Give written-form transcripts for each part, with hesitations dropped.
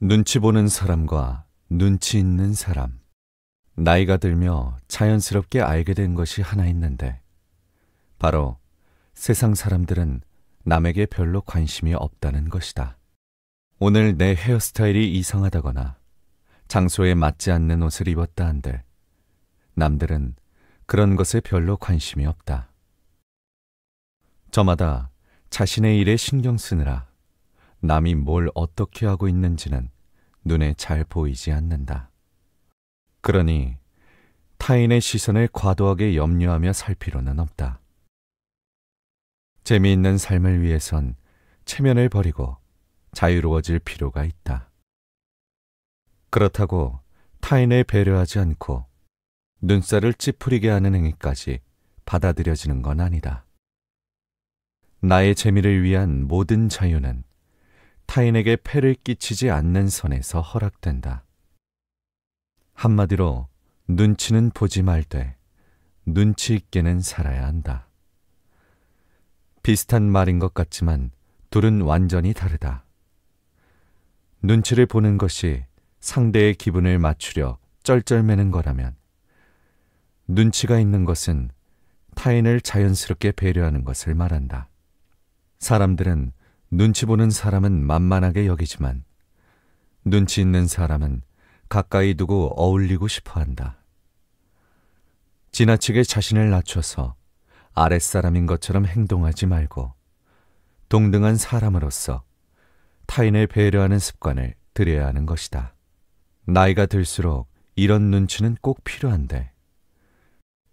눈치 보는 사람과 눈치 있는 사람. 나이가 들며 자연스럽게 알게 된 것이 하나 있는데, 바로 세상 사람들은 남에게 별로 관심이 없다는 것이다. 오늘 내 헤어스타일이 이상하다거나 장소에 맞지 않는 옷을 입었다 한들 남들은 그런 것에 별로 관심이 없다. 저마다 자신의 일에 신경 쓰느라 남이 뭘 어떻게 하고 있는지는 눈에 잘 보이지 않는다. 그러니 타인의 시선을 과도하게 염려하며 살 필요는 없다. 재미있는 삶을 위해선 체면을 버리고 자유로워질 필요가 있다. 그렇다고 타인을 배려하지 않고 눈살을 찌푸리게 하는 행위까지 받아들여지는 건 아니다. 나의 재미를 위한 모든 자유는 타인에게 폐를 끼치지 않는 선에서 허락된다. 한마디로 눈치는 보지 말되 눈치 있게는 살아야 한다. 비슷한 말인 것 같지만 둘은 완전히 다르다. 눈치를 보는 것이 상대의 기분을 맞추려 쩔쩔매는 거라면, 눈치가 있는 것은 타인을 자연스럽게 배려하는 것을 말한다. 사람들은 눈치 보는 사람은 만만하게 여기지만 눈치 있는 사람은 가까이 두고 어울리고 싶어 한다. 지나치게 자신을 낮춰서 아랫사람인 것처럼 행동하지 말고 동등한 사람으로서 타인을 배려하는 습관을 들여야 하는 것이다. 나이가 들수록 이런 눈치는 꼭 필요한데,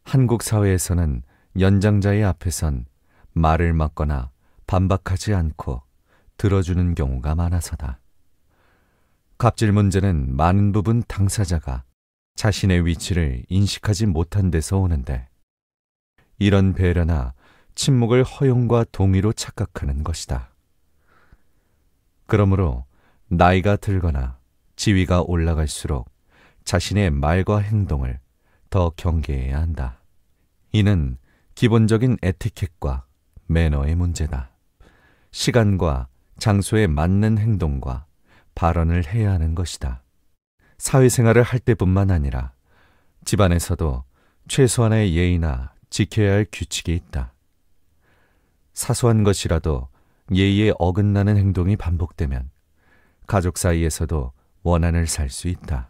한국 사회에서는 연장자의 앞에선 말을 막거나 반박하지 않고 들어주는 경우가 많아서다. 갑질 문제는 많은 부분 당사자가 자신의 위치를 인식하지 못한 데서 오는데, 이런 배려나 침묵을 허용과 동의로 착각하는 것이다. 그러므로 나이가 들거나 지위가 올라갈수록 자신의 말과 행동을 더 경계해야 한다. 이는 기본적인 에티켓과 매너의 문제다. 시간과 장소에 맞는 행동과 발언을 해야 하는 것이다. 사회생활을 할 때뿐만 아니라 집안에서도 최소한의 예의나 지켜야 할 규칙이 있다. 사소한 것이라도 예의에 어긋나는 행동이 반복되면 가족 사이에서도 원한을 살 수 있다.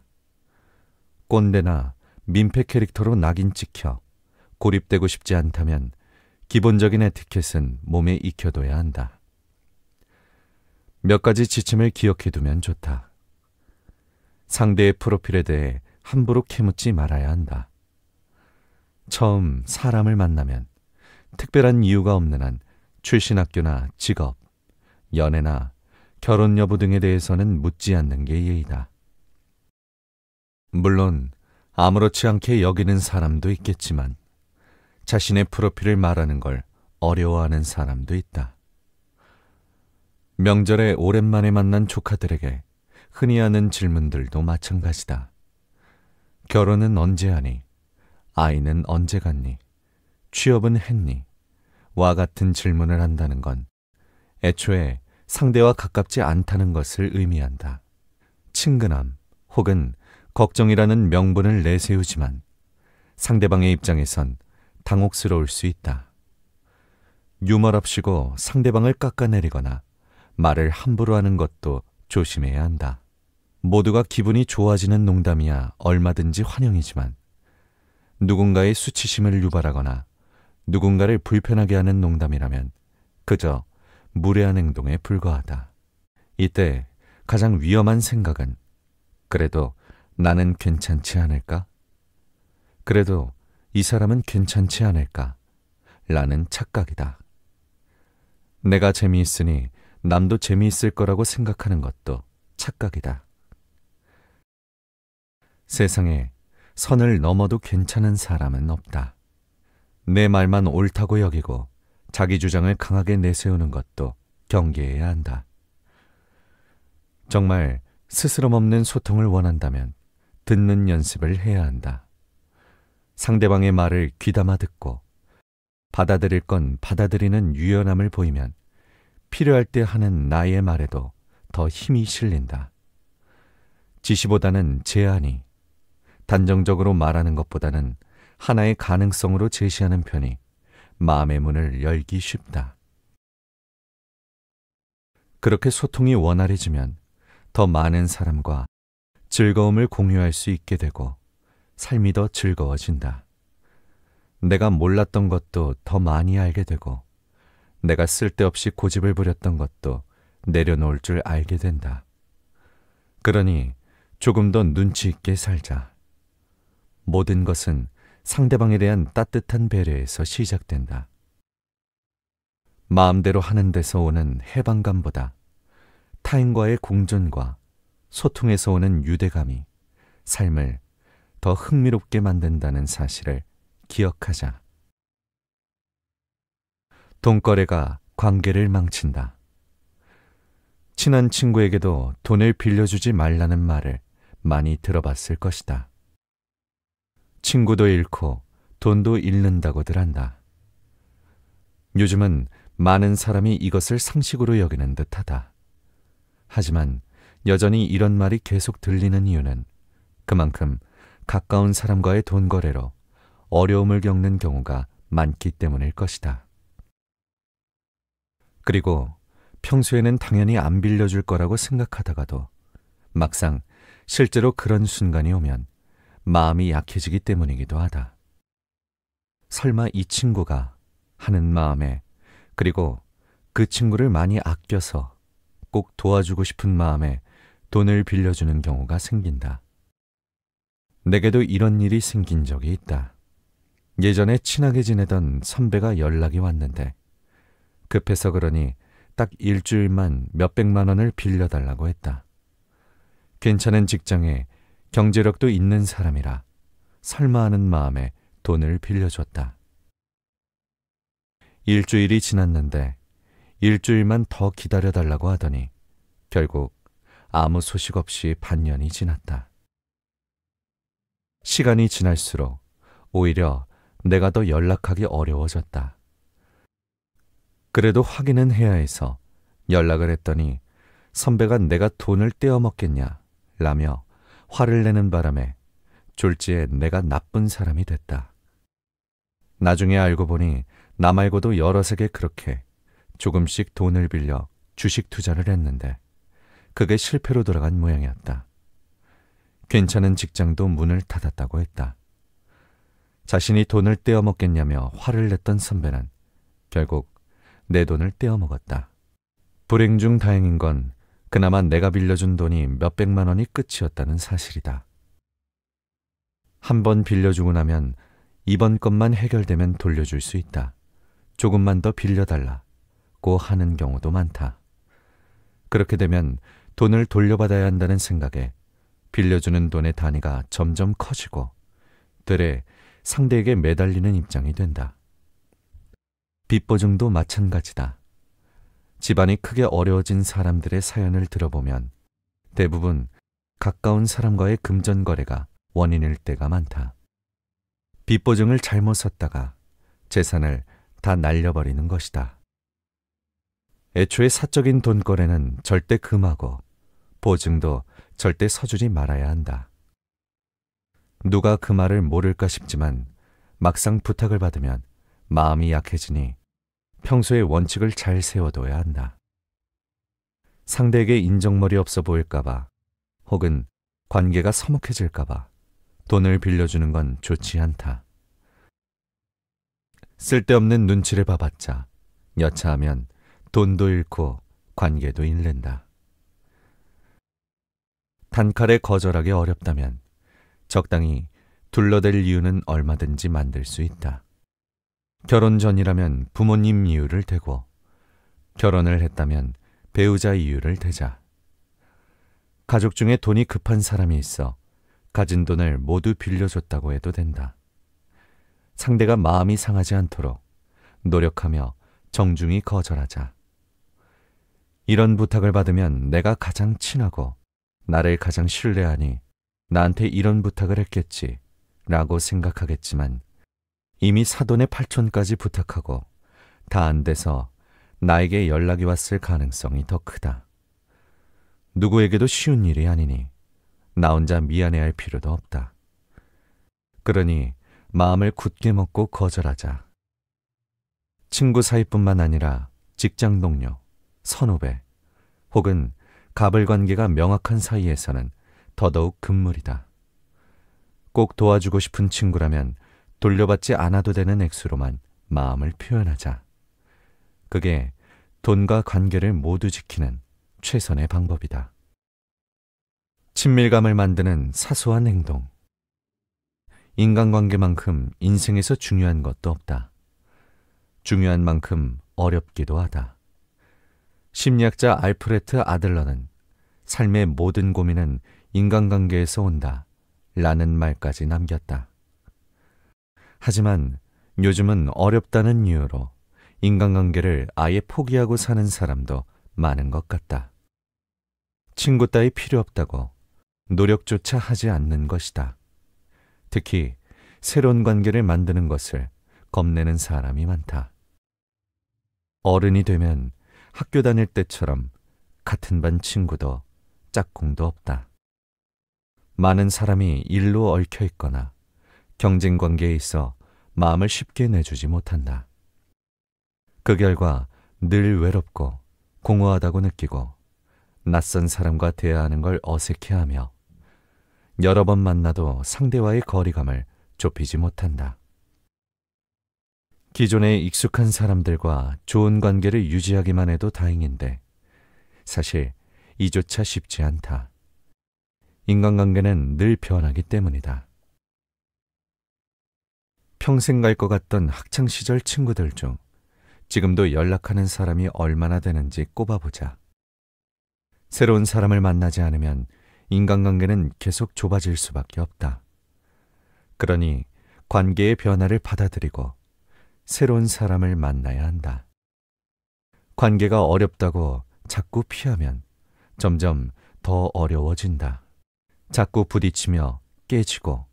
꼰대나 민폐 캐릭터로 낙인 찍혀 고립되고 싶지 않다면 기본적인 에티켓은 몸에 익혀둬야 한다. 몇 가지 지침을 기억해두면 좋다. 상대의 프로필에 대해 함부로 캐묻지 말아야 한다. 처음 사람을 만나면 특별한 이유가 없는 한 출신 학교나 직업, 연애나 결혼 여부 등에 대해서는 묻지 않는 게 예의다. 물론 아무렇지 않게 여기는 사람도 있겠지만 자신의 프로필을 말하는 걸 어려워하는 사람도 있다. 명절에 오랜만에 만난 조카들에게 흔히 하는 질문들도 마찬가지다. 결혼은 언제 하니? 아이는 언제 갖니? 취업은 했니? 와 같은 질문을 한다는 건 애초에 상대와 가깝지 않다는 것을 의미한다. 친근함 혹은 걱정이라는 명분을 내세우지만 상대방의 입장에선 당혹스러울 수 있다. 유머랍시고 상대방을 깎아내리거나 말을 함부로 하는 것도 조심해야 한다. 모두가 기분이 좋아지는 농담이야 얼마든지 환영이지만 누군가의 수치심을 유발하거나 누군가를 불편하게 하는 농담이라면 그저 무례한 행동에 불과하다. 이때 가장 위험한 생각은 그래도 나는 괜찮지 않을까? 그래도 이 사람은 괜찮지 않을까? 라는 착각이다. 내가 재미있으니 남도 재미있을 거라고 생각하는 것도 착각이다. 세상에 선을 넘어도 괜찮은 사람은 없다. 내 말만 옳다고 여기고 자기 주장을 강하게 내세우는 것도 경계해야 한다. 정말 스스럼 없는 소통을 원한다면 듣는 연습을 해야 한다. 상대방의 말을 귀담아 듣고 받아들일 건 받아들이는 유연함을 보이면 필요할 때 하는 나의 말에도 더 힘이 실린다. 지시보다는 제안이, 단정적으로 말하는 것보다는 하나의 가능성으로 제시하는 편이 마음의 문을 열기 쉽다. 그렇게 소통이 원활해지면 더 많은 사람과 즐거움을 공유할 수 있게 되고 삶이 더 즐거워진다. 내가 몰랐던 것도 더 많이 알게 되고 내가 쓸데없이 고집을 부렸던 것도 내려놓을 줄 알게 된다. 그러니 조금 더 눈치 있게 살자. 모든 것은 상대방에 대한 따뜻한 배려에서 시작된다. 마음대로 하는 데서 오는 해방감보다 타인과의 공존과 소통에서 오는 유대감이 삶을 더 흥미롭게 만든다는 사실을 기억하자. 돈거래가 관계를 망친다. 친한 친구에게도 돈을 빌려주지 말라는 말을 많이 들어봤을 것이다. 친구도 잃고 돈도 잃는다고들 한다. 요즘은 많은 사람이 이것을 상식으로 여기는 듯하다. 하지만 여전히 이런 말이 계속 들리는 이유는 그만큼 가까운 사람과의 돈 거래로 어려움을 겪는 경우가 많기 때문일 것이다. 그리고 평소에는 당연히 안 빌려줄 거라고 생각하다가도 막상 실제로 그런 순간이 오면 마음이 약해지기 때문이기도 하다. 설마 이 친구가 하는 마음에, 그리고 그 친구를 많이 아껴서 꼭 도와주고 싶은 마음에 돈을 빌려주는 경우가 생긴다. 내게도 이런 일이 생긴 적이 있다. 예전에 친하게 지내던 선배가 연락이 왔는데 급해서 그러니 딱 일주일만 몇백만 원을 빌려달라고 했다. 괜찮은 직장에 경제력도 있는 사람이라 설마 하는 마음에 돈을 빌려줬다. 일주일이 지났는데 일주일만 더 기다려달라고 하더니 결국 아무 소식 없이 반년이 지났다. 시간이 지날수록 오히려 내가 더 연락하기 어려워졌다. 그래도 확인은 해야 해서 연락을 했더니 선배가 내가 돈을 떼어먹겠냐 라며 화를 내는 바람에 졸지에 내가 나쁜 사람이 됐다. 나중에 알고 보니 나 말고도 여럿에게 그렇게 조금씩 돈을 빌려 주식 투자를 했는데 그게 실패로 돌아간 모양이었다. 괜찮은 직장도 문을 닫았다고 했다. 자신이 돈을 떼어먹겠냐며 화를 냈던 선배는 결국 내 돈을 떼어먹었다. 불행 중 다행인 건 그나마 내가 빌려준 돈이 몇백만 원이 끝이었다는 사실이다. 한 번 빌려주고 나면 이번 것만 해결되면 돌려줄 수 있다. 조금만 더 빌려달라고 하는 경우도 많다. 그렇게 되면 돈을 돌려받아야 한다는 생각에 빌려주는 돈의 단위가 점점 커지고 되레 상대에게 매달리는 입장이 된다. 빚보증도 마찬가지다. 집안이 크게 어려워진 사람들의 사연을 들어보면 대부분 가까운 사람과의 금전거래가 원인일 때가 많다. 빚보증을 잘못 썼다가 재산을 다 날려버리는 것이다. 애초에 사적인 돈거래는 절대 금하고 보증도 절대 서주지 말아야 한다. 누가 그 말을 모를까 싶지만 막상 부탁을 받으면 마음이 약해지니 평소에 원칙을 잘 세워둬야 한다. 상대에게 인정머리 없어 보일까봐 혹은 관계가 서먹해질까봐 돈을 빌려주는 건 좋지 않다. 쓸데없는 눈치를 봐봤자 여차하면 돈도 잃고 관계도 잃는다. 단칼에 거절하기 어렵다면 적당히 둘러댈 이유는 얼마든지 만들 수 있다. 결혼 전이라면 부모님 이유를 대고 결혼을 했다면 배우자 이유를 대자. 가족 중에 돈이 급한 사람이 있어 가진 돈을 모두 빌려줬다고 해도 된다. 상대가 마음이 상하지 않도록 노력하며 정중히 거절하자. 이런 부탁을 받으면 내가 가장 친하고 나를 가장 신뢰하니 나한테 이런 부탁을 했겠지 라고 생각하겠지만 이미 사돈의 팔촌까지 부탁하고 다 안 돼서 나에게 연락이 왔을 가능성이 더 크다. 누구에게도 쉬운 일이 아니니 나 혼자 미안해할 필요도 없다. 그러니 마음을 굳게 먹고 거절하자. 친구 사이뿐만 아니라 직장 동료, 선후배, 혹은 갑을 관계가 명확한 사이에서는 더더욱 금물이다. 꼭 도와주고 싶은 친구라면 돌려받지 않아도 되는 액수로만 마음을 표현하자. 그게 돈과 관계를 모두 지키는 최선의 방법이다. 친밀감을 만드는 사소한 행동. 인간관계만큼 인생에서 중요한 것도 없다. 중요한 만큼 어렵기도 하다. 심리학자 알프레트 아들러는 삶의 모든 고민은 인간관계에서 온다 라는 말까지 남겼다. 하지만 요즘은 어렵다는 이유로 인간관계를 아예 포기하고 사는 사람도 많은 것 같다. 친구 따위 필요 없다고 노력조차 하지 않는 것이다. 특히 새로운 관계를 만드는 것을 겁내는 사람이 많다. 어른이 되면 학교 다닐 때처럼 같은 반 친구도 짝꿍도 없다. 많은 사람이 일로 얽혀 있거나 경쟁 관계에 있어 마음을 쉽게 내주지 못한다. 그 결과 늘 외롭고 공허하다고 느끼고 낯선 사람과 대화하는 걸 어색해하며 여러 번 만나도 상대와의 거리감을 좁히지 못한다. 기존에 익숙한 사람들과 좋은 관계를 유지하기만 해도 다행인데 사실 이조차 쉽지 않다. 인간관계는 늘 변하기 때문이다. 평생 갈 것 같던 학창시절 친구들 중 지금도 연락하는 사람이 얼마나 되는지 꼽아보자. 새로운 사람을 만나지 않으면 인간관계는 계속 좁아질 수밖에 없다. 그러니 관계의 변화를 받아들이고 새로운 사람을 만나야 한다. 관계가 어렵다고 자꾸 피하면 점점 더 어려워진다. 자꾸 부딪히며 깨지고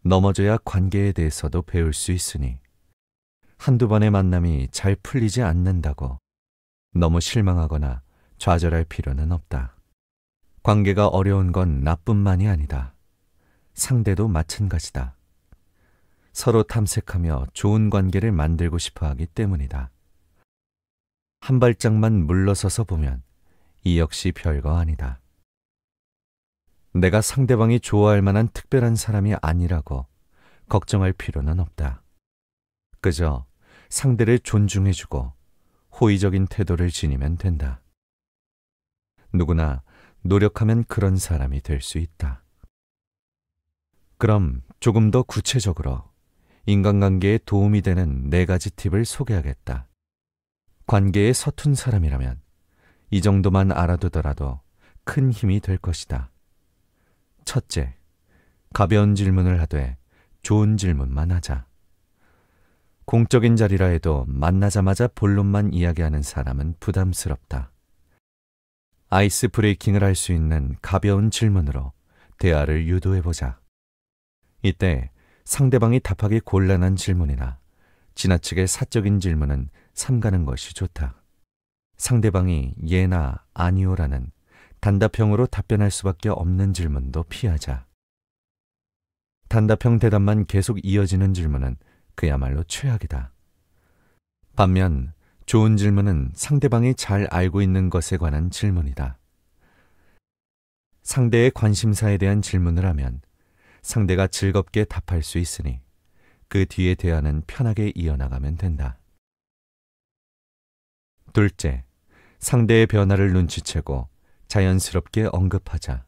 넘어져야 관계에 대해서도 배울 수 있으니 한두 번의 만남이 잘 풀리지 않는다고 너무 실망하거나 좌절할 필요는 없다. 관계가 어려운 건 나뿐만이 아니다. 상대도 마찬가지다. 서로 탐색하며 좋은 관계를 만들고 싶어 하기 때문이다. 한 발짝만 물러서서 보면 이 역시 별거 아니다. 내가 상대방이 좋아할 만한 특별한 사람이 아니라고 걱정할 필요는 없다. 그저 상대를 존중해주고 호의적인 태도를 지니면 된다. 누구나 노력하면 그런 사람이 될 수 있다. 그럼 조금 더 구체적으로 인간관계에 도움이 되는 4가지 팁을 소개하겠다. 관계에 서툰 사람이라면 이 정도만 알아두더라도 큰 힘이 될 것이다. 첫째, 가벼운 질문을 하되 좋은 질문만 하자. 공적인 자리라 해도 만나자마자 본론만 이야기하는 사람은 부담스럽다. 아이스 브레이킹을 할 수 있는 가벼운 질문으로 대화를 유도해보자. 이때 상대방이 답하기 곤란한 질문이나 지나치게 사적인 질문은 삼가는 것이 좋다. 상대방이 예나 아니오라는 단답형으로 답변할 수밖에 없는 질문도 피하자. 단답형 대답만 계속 이어지는 질문은 그야말로 최악이다. 반면 좋은 질문은 상대방이 잘 알고 있는 것에 관한 질문이다. 상대의 관심사에 대한 질문을 하면 상대가 즐겁게 답할 수 있으니 그 뒤의 대화는 편하게 이어나가면 된다. 둘째, 상대의 변화를 눈치채고 자연스럽게 언급하자.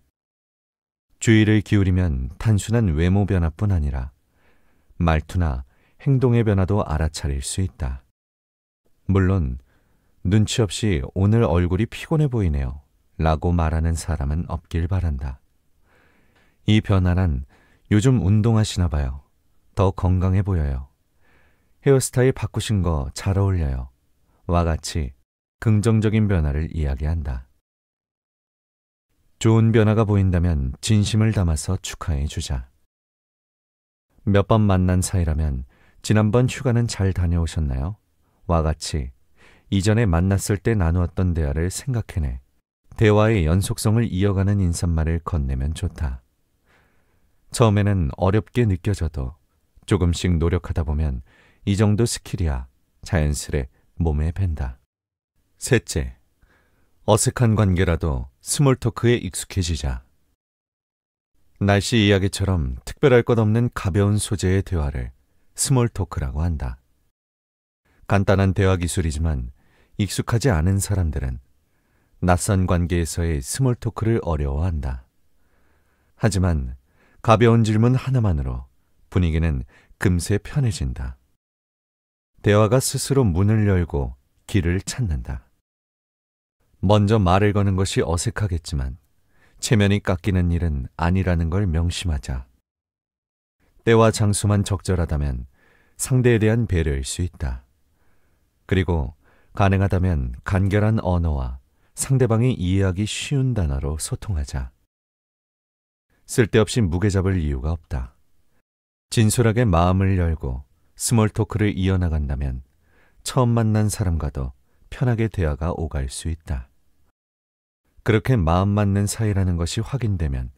주의를 기울이면 단순한 외모 변화뿐 아니라 말투나 행동의 변화도 알아차릴 수 있다. 물론 눈치 없이 오늘 얼굴이 피곤해 보이네요 라고 말하는 사람은 없길 바란다. 이 변화란 요즘 운동하시나 봐요. 더 건강해 보여요. 헤어스타일 바꾸신 거 잘 어울려요. 와 같이 긍정적인 변화를 이야기한다. 좋은 변화가 보인다면 진심을 담아서 축하해 주자. 몇 번 만난 사이라면 지난번 휴가는 잘 다녀오셨나요? 와 같이 이전에 만났을 때 나누었던 대화를 생각해내 대화의 연속성을 이어가는 인사말을 건네면 좋다. 처음에는 어렵게 느껴져도 조금씩 노력하다 보면 이 정도 스킬이야 자연스레 몸에 밴다. 셋째, 어색한 관계라도 스몰 토크에 익숙해지자. 날씨 이야기처럼 특별할 것 없는 가벼운 소재의 대화를 스몰 토크라고 한다. 간단한 대화 기술이지만 익숙하지 않은 사람들은 낯선 관계에서의 스몰 토크를 어려워한다. 하지만 가벼운 질문 하나만으로 분위기는 금세 편해진다. 대화가 스스로 문을 열고 길을 찾는다. 먼저 말을 거는 것이 어색하겠지만 체면이 깎이는 일은 아니라는 걸 명심하자. 때와 장소만 적절하다면 상대에 대한 배려일 수 있다. 그리고 가능하다면 간결한 언어와 상대방이 이해하기 쉬운 단어로 소통하자. 쓸데없이 무게 잡을 이유가 없다. 진솔하게 마음을 열고 스몰 토크를 이어나간다면 처음 만난 사람과도 편하게 대화가 오갈 수 있다. 그렇게 마음 맞는 사이라는 것이 확인되면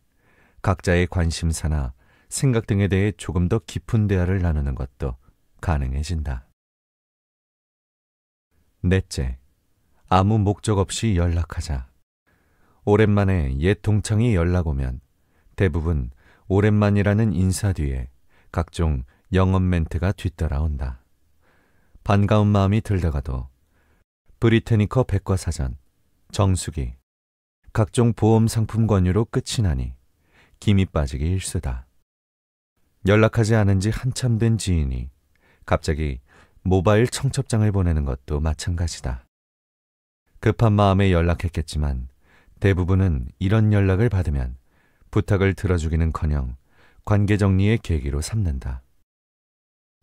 각자의 관심사나 생각 등에 대해 조금 더 깊은 대화를 나누는 것도 가능해진다. 넷째, 아무 목적 없이 연락하자. 오랜만에 옛 동창이 연락 오면 대부분 오랜만이라는 인사 뒤에 각종 영업 멘트가 뒤따라온다. 반가운 마음이 들다가도 브리테니커 백과사전, 정수기, 각종 보험 상품 권유로 끝이 나니 김이 빠지기 일쑤다. 연락하지 않은 지 한참 된 지인이 갑자기 모바일 청첩장을 보내는 것도 마찬가지다. 급한 마음에 연락했겠지만 대부분은 이런 연락을 받으면 부탁을 들어주기는커녕 관계 정리의 계기로 삼는다.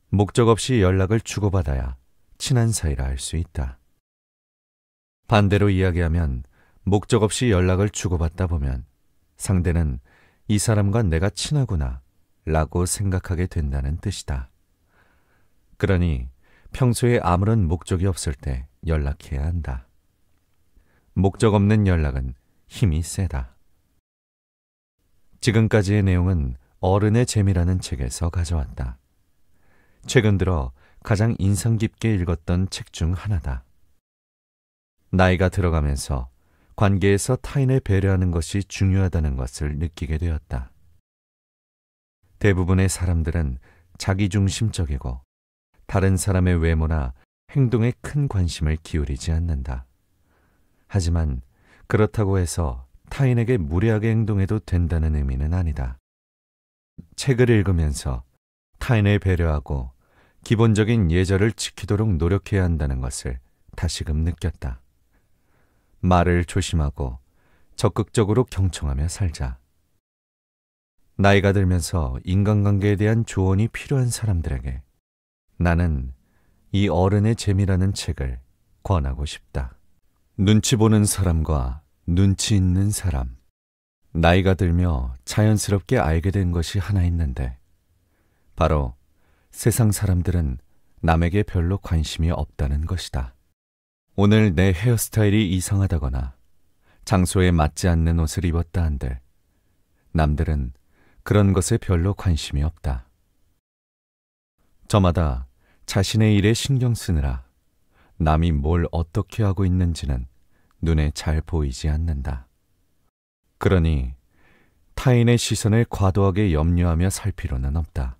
목적 없이 연락을 주고받아야 친한 사이라 할 수 있다. 반대로 이야기하면 목적 없이 연락을 주고받다 보면 상대는 이 사람과 내가 친하구나 라고 생각하게 된다는 뜻이다. 그러니 평소에 아무런 목적이 없을 때 연락해야 한다. 목적 없는 연락은 힘이 세다. 지금까지의 내용은 어른의 재미라는 책에서 가져왔다. 최근 들어 가장 인상 깊게 읽었던 책 중 하나다. 나이가 들어가면서 관계에서 타인을 배려하는 것이 중요하다는 것을 느끼게 되었다. 대부분의 사람들은 자기중심적이고 다른 사람의 외모나 행동에 큰 관심을 기울이지 않는다. 하지만 그렇다고 해서 타인에게 무례하게 행동해도 된다는 의미는 아니다. 책을 읽으면서 타인을 배려하고 기본적인 예절을 지키도록 노력해야 한다는 것을 다시금 느꼈다. 말을 조심하고 적극적으로 경청하며 살자. 나이가 들면서 인간관계에 대한 조언이 필요한 사람들에게 나는 이 어른의 재미라는 책을 권하고 싶다. 눈치 보는 사람과 눈치 있는 사람. 나이가 들며 자연스럽게 알게 된 것이 하나 있는데 바로 세상 사람들은 남에게 별로 관심이 없다는 것이다. 오늘 내 헤어스타일이 이상하다거나 장소에 맞지 않는 옷을 입었다 한들 남들은 그런 것에 별로 관심이 없다. 저마다 자신의 일에 신경 쓰느라 남이 뭘 어떻게 하고 있는지는 눈에 잘 보이지 않는다. 그러니 타인의 시선을 과도하게 염려하며 살 필요는 없다.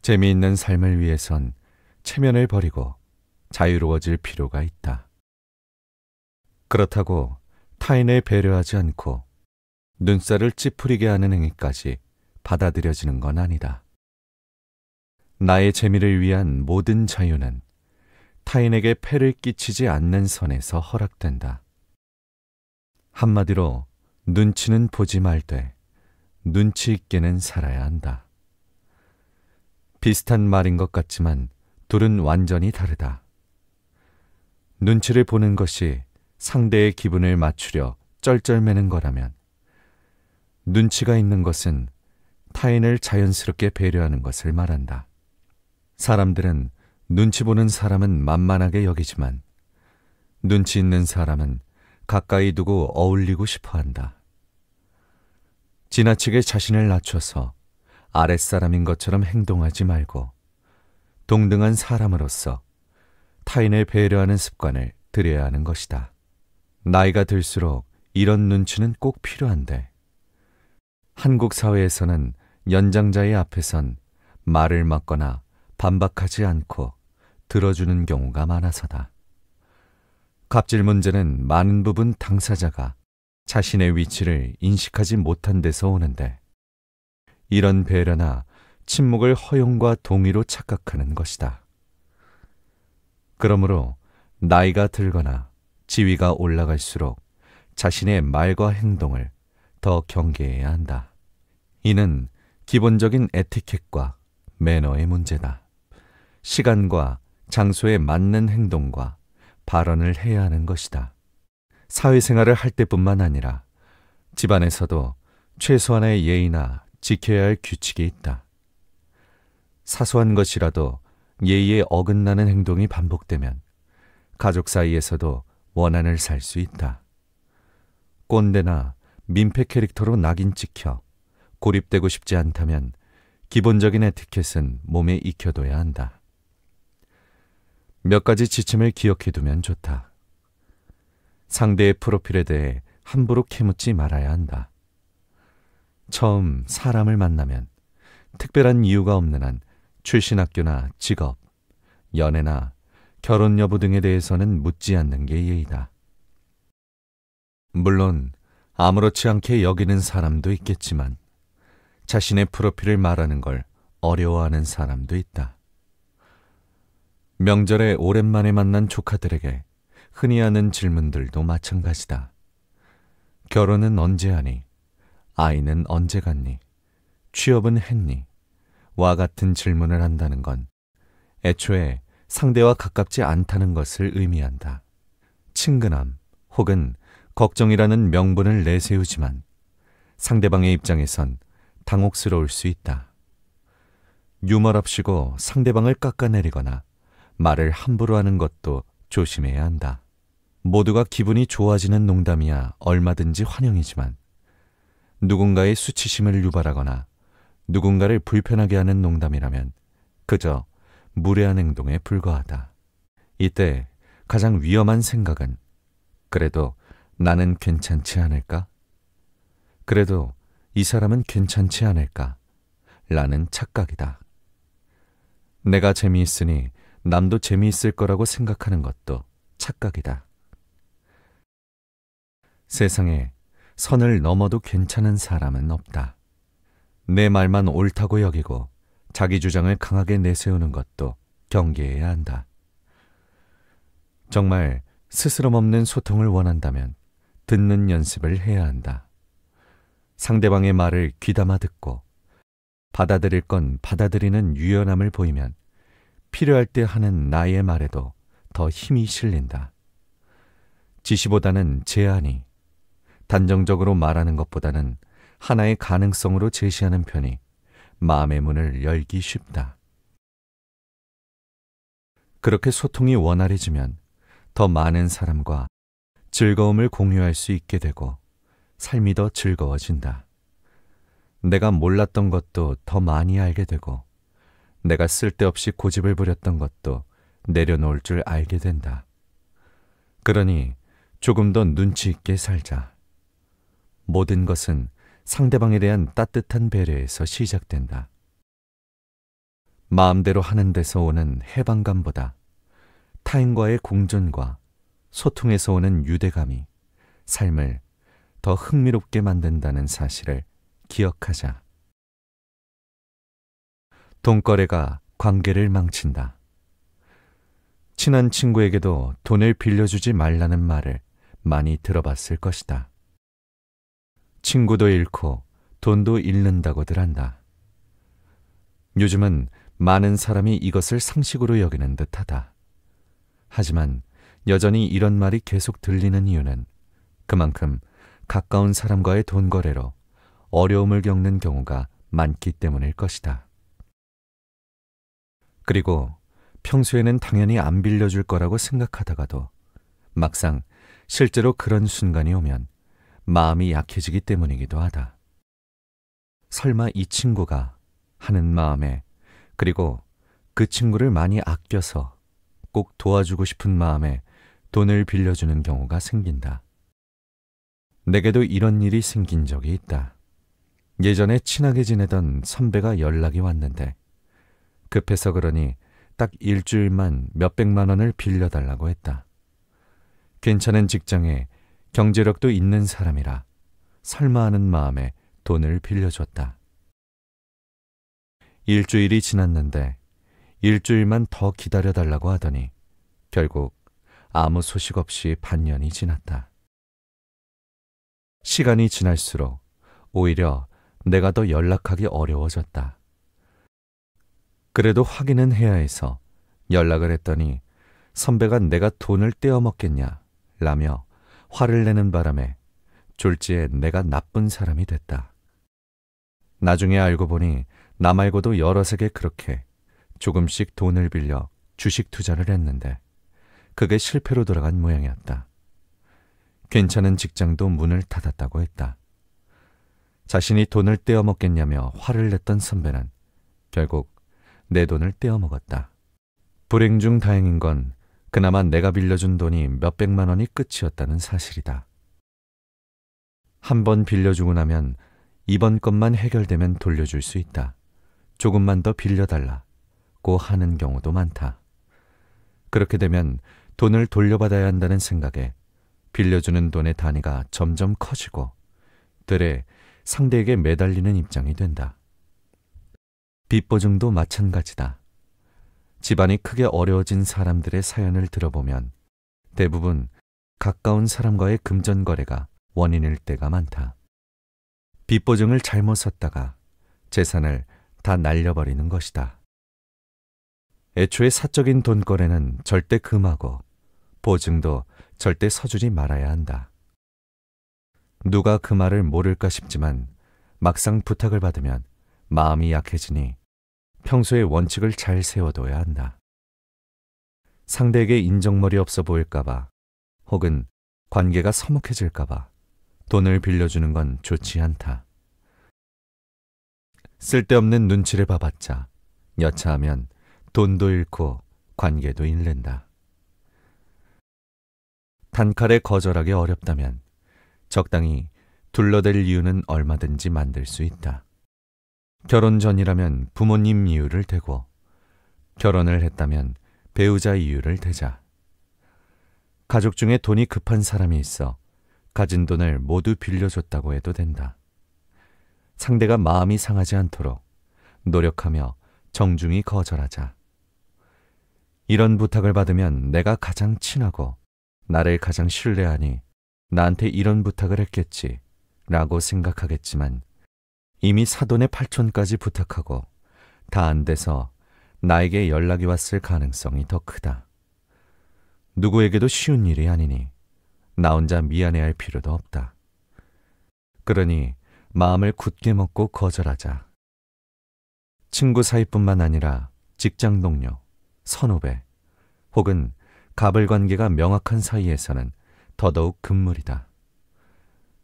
재미있는 삶을 위해선 체면을 버리고 자유로워질 필요가 있다. 그렇다고 타인을 배려하지 않고 눈살을 찌푸리게 하는 행위까지 받아들여지는 건 아니다. 나의 재미를 위한 모든 자유는 타인에게 폐를 끼치지 않는 선에서 허락된다. 한마디로 눈치는 보지 말되 눈치 있게는 살아야 한다. 비슷한 말인 것 같지만 둘은 완전히 다르다. 눈치를 보는 것이 상대의 기분을 맞추려 쩔쩔매는 거라면 눈치가 있는 것은 타인을 자연스럽게 배려하는 것을 말한다. 사람들은 눈치 보는 사람은 만만하게 여기지만 눈치 있는 사람은 가까이 두고 어울리고 싶어 한다. 지나치게 자신을 낮춰서 아랫사람인 것처럼 행동하지 말고 동등한 사람으로서 타인을 배려하는 습관을 들여야 하는 것이다. 나이가 들수록 이런 눈치는 꼭 필요한데 한국 사회에서는 연장자의 앞에선 말을 막거나 반박하지 않고 들어주는 경우가 많아서다. 갑질 문제는 많은 부분 당사자가 자신의 위치를 인식하지 못한 데서 오는데 이런 배려나 침묵을 허용과 동의로 착각하는 것이다. 그러므로 나이가 들거나 지위가 올라갈수록 자신의 말과 행동을 더 경계해야 한다. 이는 기본적인 에티켓과 매너의 문제다. 시간과 장소에 맞는 행동과 발언을 해야 하는 것이다. 사회생활을 할 때뿐만 아니라 집안에서도 최소한의 예의나 지켜야 할 규칙이 있다. 사소한 것이라도 예의에 어긋나는 행동이 반복되면 가족 사이에서도 원한을 살 수 있다. 꼰대나 민폐 캐릭터로 낙인 찍혀 고립되고 싶지 않다면 기본적인 에티켓은 몸에 익혀둬야 한다. 몇 가지 지침을 기억해두면 좋다. 상대의 프로필에 대해 함부로 캐묻지 말아야 한다. 처음 사람을 만나면 특별한 이유가 없는 한 출신 학교나 직업, 연애나 결혼 여부 등에 대해서는 묻지 않는 게 예의다. 물론 아무렇지 않게 여기는 사람도 있겠지만 자신의 프로필을 말하는 걸 어려워하는 사람도 있다. 명절에 오랜만에 만난 조카들에게 흔히 하는 질문들도 마찬가지다. 결혼은 언제 하니? 아이는 언제 갖니? 취업은 했니? 와 같은 질문을 한다는 건 애초에 상대와 가깝지 않다는 것을 의미한다. 친근함 혹은 걱정이라는 명분을 내세우지만 상대방의 입장에선 당혹스러울 수 있다. 유머랍시고 상대방을 깎아내리거나 말을 함부로 하는 것도 조심해야 한다. 모두가 기분이 좋아지는 농담이야 얼마든지 환영이지만 누군가의 수치심을 유발하거나 누군가를 불편하게 하는 농담이라면 그저 무례한 행동에 불과하다. 이때 가장 위험한 생각은 그래도 나는 괜찮지 않을까? 그래도 이 사람은 괜찮지 않을까? 라는 착각이다. 내가 재미있으니 남도 재미있을 거라고 생각하는 것도 착각이다. 세상에 선을 넘어도 괜찮은 사람은 없다. 내 말만 옳다고 여기고 자기 주장을 강하게 내세우는 것도 경계해야 한다. 정말 스스럼 없는 소통을 원한다면 듣는 연습을 해야 한다. 상대방의 말을 귀담아 듣고 받아들일 건 받아들이는 유연함을 보이면 필요할 때 하는 나의 말에도 더 힘이 실린다. 지시보다는 제안이, 단정적으로 말하는 것보다는 하나의 가능성으로 제시하는 편이 마음의 문을 열기 쉽다. 그렇게 소통이 원활해지면 더 많은 사람과 즐거움을 공유할 수 있게 되고 삶이 더 즐거워진다. 내가 몰랐던 것도 더 많이 알게 되고 내가 쓸데없이 고집을 부렸던 것도 내려놓을 줄 알게 된다. 그러니 조금 더 눈치 있게 살자. 모든 것은 상대방에 대한 따뜻한 배려에서 시작된다. 마음대로 하는 데서 오는 해방감보다 타인과의 공존과 소통에서 오는 유대감이 삶을 더 흥미롭게 만든다는 사실을 기억하자. 돈거래가 관계를 망친다. 친한 친구에게도 돈을 빌려주지 말라는 말을 많이 들어봤을 것이다. 친구도 잃고 돈도 잃는다고들 한다. 요즘은 많은 사람이 이것을 상식으로 여기는 듯하다. 하지만 여전히 이런 말이 계속 들리는 이유는 그만큼 가까운 사람과의 돈 거래로 어려움을 겪는 경우가 많기 때문일 것이다. 그리고 평소에는 당연히 안 빌려줄 거라고 생각하다가도 막상 실제로 그런 순간이 오면 마음이 약해지기 때문이기도 하다. 설마 이 친구가 하는 마음에, 그리고 그 친구를 많이 아껴서 꼭 도와주고 싶은 마음에 돈을 빌려주는 경우가 생긴다. 내게도 이런 일이 생긴 적이 있다. 예전에 친하게 지내던 선배가 연락이 왔는데 급해서 그러니 딱 일주일만 몇백만 원을 빌려달라고 했다. 괜찮은 직장에 경제력도 있는 사람이라 설마 하는 마음에 돈을 빌려줬다. 일주일이 지났는데 일주일만 더 기다려달라고 하더니 결국 아무 소식 없이 반년이 지났다. 시간이 지날수록 오히려 내가 더 연락하기 어려워졌다. 그래도 확인은 해야 해서 연락을 했더니 선배가 내가 돈을 떼어먹겠냐 라며 화를 내는 바람에 졸지에 내가 나쁜 사람이 됐다. 나중에 알고 보니 나 말고도 여럿에게 그렇게 조금씩 돈을 빌려 주식 투자를 했는데 그게 실패로 돌아간 모양이었다. 괜찮은 직장도 문을 닫았다고 했다. 자신이 돈을 떼어먹겠냐며 화를 냈던 선배는 결국 내 돈을 떼어먹었다. 불행 중 다행인 건 그나마 내가 빌려준 돈이 몇백만 원이 끝이었다는 사실이다. 한 번 빌려주고 나면 이번 것만 해결되면 돌려줄 수 있다. 조금만 더 빌려달라고 하는 경우도 많다. 그렇게 되면 돈을 돌려받아야 한다는 생각에 빌려주는 돈의 단위가 점점 커지고 되레 상대에게 매달리는 입장이 된다. 빚보증도 마찬가지다. 집안이 크게 어려워진 사람들의 사연을 들어보면 대부분 가까운 사람과의 금전거래가 원인일 때가 많다. 빚보증을 잘못 썼다가 재산을 다 날려버리는 것이다. 애초에 사적인 돈거래는 절대 금하고 보증도 절대 서주지 말아야 한다. 누가 그 말을 모를까 싶지만 막상 부탁을 받으면 마음이 약해지니 평소에 원칙을 잘 세워둬야 한다. 상대에게 인정머리 없어 보일까봐 혹은 관계가 서먹해질까봐 돈을 빌려주는 건 좋지 않다. 쓸데없는 눈치를 봐봤자 여차하면 돈도 잃고 관계도 잃는다. 단칼에 거절하기 어렵다면 적당히 둘러댈 이유는 얼마든지 만들 수 있다. 결혼 전이라면 부모님 이유를 대고 결혼을 했다면 배우자 이유를 대자. 가족 중에 돈이 급한 사람이 있어 가진 돈을 모두 빌려줬다고 해도 된다. 상대가 마음이 상하지 않도록 노력하며 정중히 거절하자. 이런 부탁을 받으면 내가 가장 친하고 나를 가장 신뢰하니 나한테 이런 부탁을 했겠지 라고 생각하겠지만 이미 사돈의 팔촌까지 부탁하고 다 안 돼서 나에게 연락이 왔을 가능성이 더 크다. 누구에게도 쉬운 일이 아니니 나 혼자 미안해할 필요도 없다. 그러니 마음을 굳게 먹고 거절하자. 친구 사이뿐만 아니라 직장 동료, 선후배 혹은 가불관계가 명확한 사이에서는 더더욱 금물이다.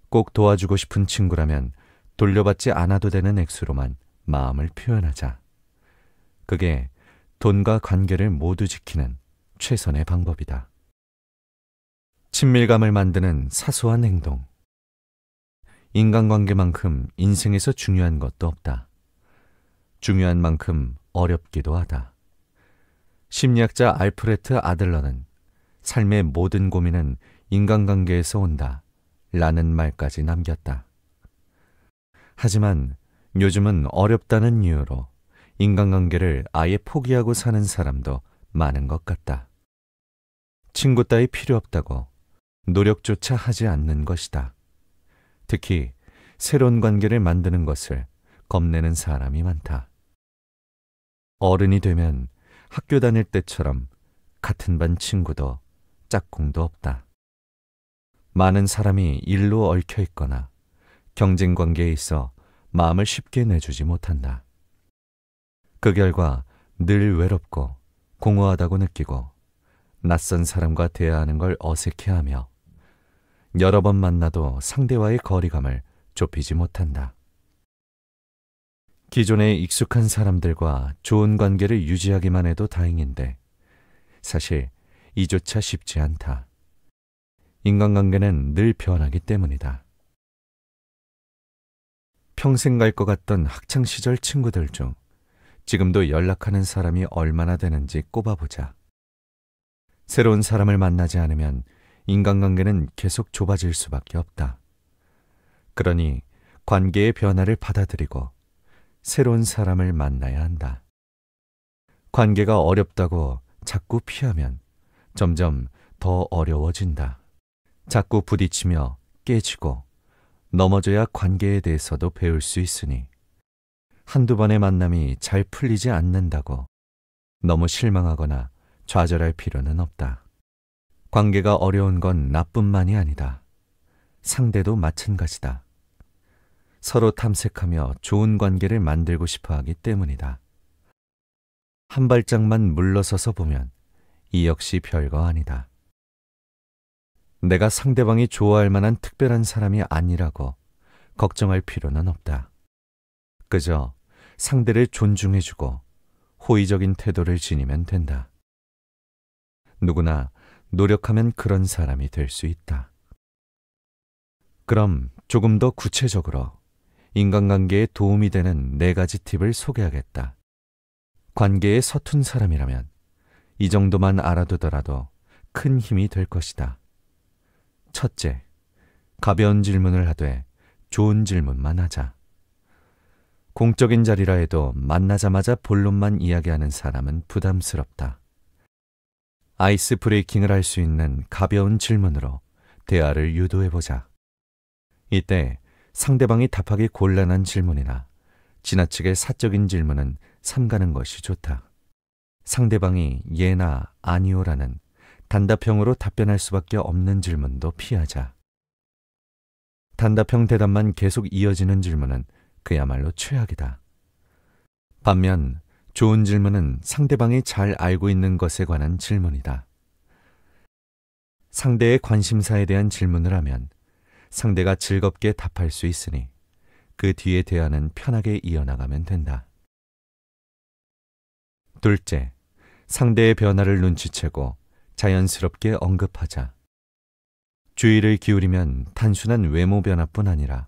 꼭 도와주고 싶은 친구라면 돌려받지 않아도 되는 액수로만 마음을 표현하자. 그게 돈과 관계를 모두 지키는 최선의 방법이다. 친밀감을 만드는 사소한 행동. 인간관계만큼 인생에서 중요한 것도 없다. 중요한 만큼 어렵기도 하다. 심리학자 알프레트 아들러는 삶의 모든 고민은 인간관계에서 온다 라는 말까지 남겼다. 하지만 요즘은 어렵다는 이유로 인간관계를 아예 포기하고 사는 사람도 많은 것 같다. 친구 따위 필요 없다고 노력조차 하지 않는 것이다. 특히 새로운 관계를 만드는 것을 겁내는 사람이 많다. 어른이 되면 학교 다닐 때처럼 같은 반 친구도 짝꿍도 없다. 많은 사람이 일로 얽혀 있거나 경쟁 관계에 있어 마음을 쉽게 내주지 못한다. 그 결과 늘 외롭고 공허하다고 느끼고 낯선 사람과 대화하는 걸 어색해하며 여러 번 만나도 상대와의 거리감을 좁히지 못한다. 기존에 익숙한 사람들과 좋은 관계를 유지하기만 해도 다행인데 사실 이조차 쉽지 않다. 인간관계는 늘 변하기 때문이다. 평생 갈 것 같던 학창시절 친구들 중 지금도 연락하는 사람이 얼마나 되는지 꼽아보자. 새로운 사람을 만나지 않으면 인간관계는 계속 좁아질 수밖에 없다. 그러니 관계의 변화를 받아들이고 새로운 사람을 만나야 한다. 관계가 어렵다고 자꾸 피하면 점점 더 어려워진다. 자꾸 부딪히며 깨지고 넘어져야 관계에 대해서도 배울 수 있으니 한두 번의 만남이 잘 풀리지 않는다고 너무 실망하거나 좌절할 필요는 없다. 관계가 어려운 건 나뿐만이 아니다. 상대도 마찬가지다. 서로 탐색하며 좋은 관계를 만들고 싶어 하기 때문이다. 한 발짝만 물러서서 보면 이 역시 별거 아니다. 내가 상대방이 좋아할 만한 특별한 사람이 아니라고 걱정할 필요는 없다. 그저 상대를 존중해주고 호의적인 태도를 지니면 된다. 누구나 노력하면 그런 사람이 될 수 있다. 그럼 조금 더 구체적으로 인간관계에 도움이 되는 4가지 팁을 소개하겠다. 관계에 서툰 사람이라면 이 정도만 알아두더라도 큰 힘이 될 것이다. 첫째, 가벼운 질문을 하되 좋은 질문만 하자. 공적인 자리라 해도 만나자마자 본론만 이야기하는 사람은 부담스럽다. 아이스 브레이킹을 할 수 있는 가벼운 질문으로 대화를 유도해보자. 이때 상대방이 답하기 곤란한 질문이나 지나치게 사적인 질문은 삼가는 것이 좋다. 상대방이 예나 아니오라는 단답형으로 답변할 수밖에 없는 질문도 피하자. 단답형 대답만 계속 이어지는 질문은 그야말로 최악이다. 반면 좋은 질문은 상대방이 잘 알고 있는 것에 관한 질문이다. 상대의 관심사에 대한 질문을 하면 상대가 즐겁게 답할 수 있으니 그 뒤의 대화는 편하게 이어나가면 된다. 둘째, 상대의 변화를 눈치채고 자연스럽게 언급하자. 주의를 기울이면 단순한 외모 변화뿐 아니라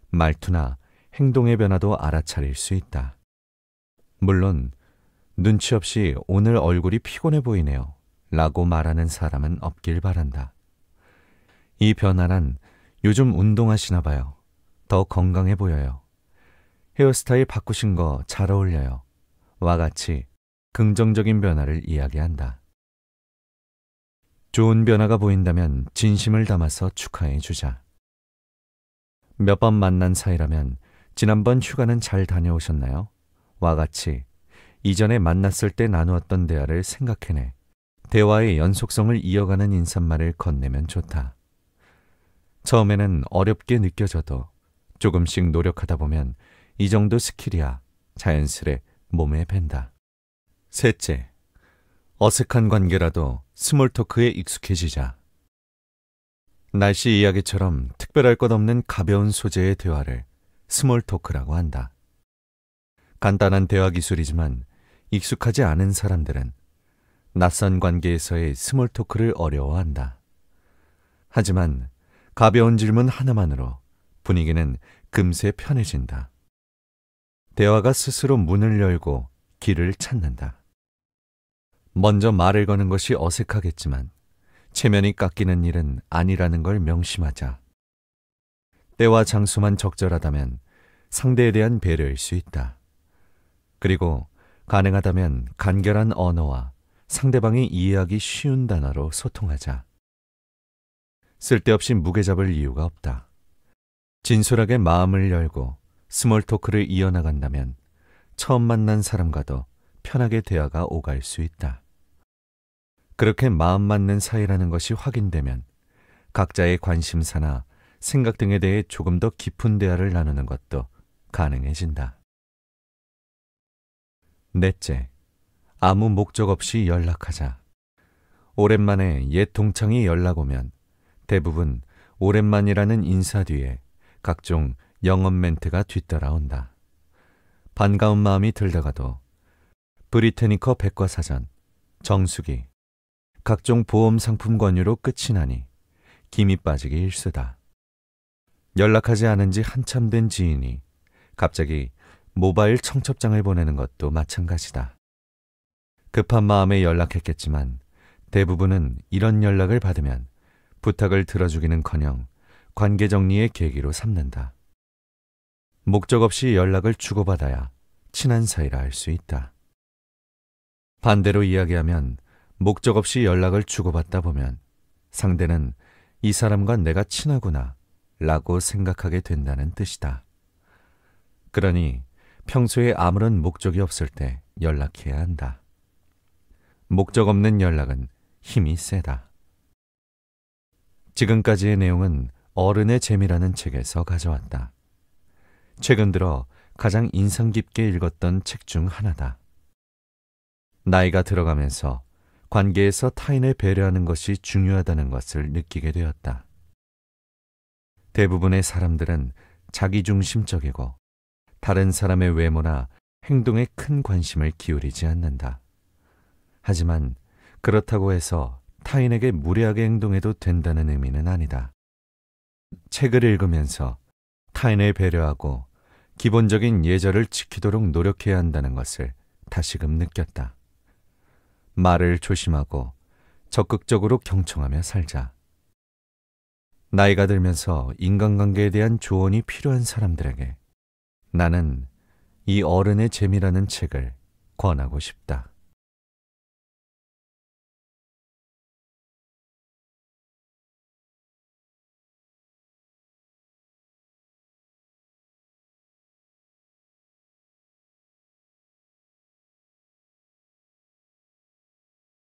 말투나 행동의 변화도 알아차릴 수 있다. 물론 눈치 없이 오늘 얼굴이 피곤해 보이네요 라고 말하는 사람은 없길 바란다. 이 변화란 요즘 운동하시나 봐요. 더 건강해 보여요. 헤어스타일 바꾸신 거 잘 어울려요. 와 같이 긍정적인 변화를 이야기한다. 좋은 변화가 보인다면 진심을 담아서 축하해 주자. 몇 번 만난 사이라면 지난번 휴가는 잘 다녀오셨나요? 와 같이 이전에 만났을 때 나누었던 대화를 생각해내 대화의 연속성을 이어가는 인사말을 건네면 좋다. 처음에는 어렵게 느껴져도 조금씩 노력하다 보면 이 정도 스킬이야 자연스레 몸에 밴다. 셋째, 어색한 관계라도 스몰 토크에 익숙해지자. 날씨 이야기처럼 특별할 것 없는 가벼운 소재의 대화를 스몰 토크라고 한다. 간단한 대화 기술이지만 익숙하지 않은 사람들은 낯선 관계에서의 스몰 토크를 어려워한다. 하지만 가벼운 질문 하나만으로 분위기는 금세 편해진다. 대화가 스스로 문을 열고 길을 찾는다. 먼저 말을 거는 것이 어색하겠지만 체면이 깎이는 일은 아니라는 걸 명심하자. 때와 장소만 적절하다면 상대에 대한 배려일 수 있다. 그리고 가능하다면 간결한 언어와 상대방이 이해하기 쉬운 단어로 소통하자. 쓸데없이 무게 잡을 이유가 없다. 진솔하게 마음을 열고 스몰 토크를 이어나간다면 처음 만난 사람과도 편하게 대화가 오갈 수 있다. 그렇게 마음 맞는 사이라는 것이 확인되면 각자의 관심사나 생각 등에 대해 조금 더 깊은 대화를 나누는 것도 가능해진다. 넷째, 아무 목적 없이 연락하자. 오랜만에 옛 동창이 연락 오면 대부분 오랜만이라는 인사 뒤에 각종 영업 멘트가 뒤따라온다. 반가운 마음이 들다가도 브리테니커 백과사전, 정수기, 각종 보험 상품 권유로 끝이 나니 김이 빠지기 일쑤다. 연락하지 않은 지 한참 된 지인이 갑자기 모바일 청첩장을 보내는 것도 마찬가지다. 급한 마음에 연락했겠지만 대부분은 이런 연락을 받으면 부탁을 들어주기는커녕 관계 정리의 계기로 삼는다. 목적 없이 연락을 주고받아야 친한 사이라 할 수 있다. 반대로 이야기하면 목적 없이 연락을 주고받다 보면 상대는 이 사람과 내가 친하구나 라고 생각하게 된다는 뜻이다. 그러니 평소에 아무런 목적이 없을 때 연락해야 한다. 목적 없는 연락은 힘이 세다. 지금까지의 내용은 어른의 재미라는 책에서 가져왔다. 최근 들어 가장 인상 깊게 읽었던 책 중 하나다. 나이가 들어가면서 관계에서 타인을 배려하는 것이 중요하다는 것을 느끼게 되었다. 대부분의 사람들은 자기중심적이고 다른 사람의 외모나 행동에 큰 관심을 기울이지 않는다. 하지만 그렇다고 해서 타인에게 무례하게 행동해도 된다는 의미는 아니다. 책을 읽으면서 타인을 배려하고 기본적인 예절을 지키도록 노력해야 한다는 것을 다시금 느꼈다. 말을 조심하고 적극적으로 경청하며 살자. 나이가 들면서 인간관계에 대한 조언이 필요한 사람들에게 나는 이 어른의 재미라는 책을 권하고 싶다.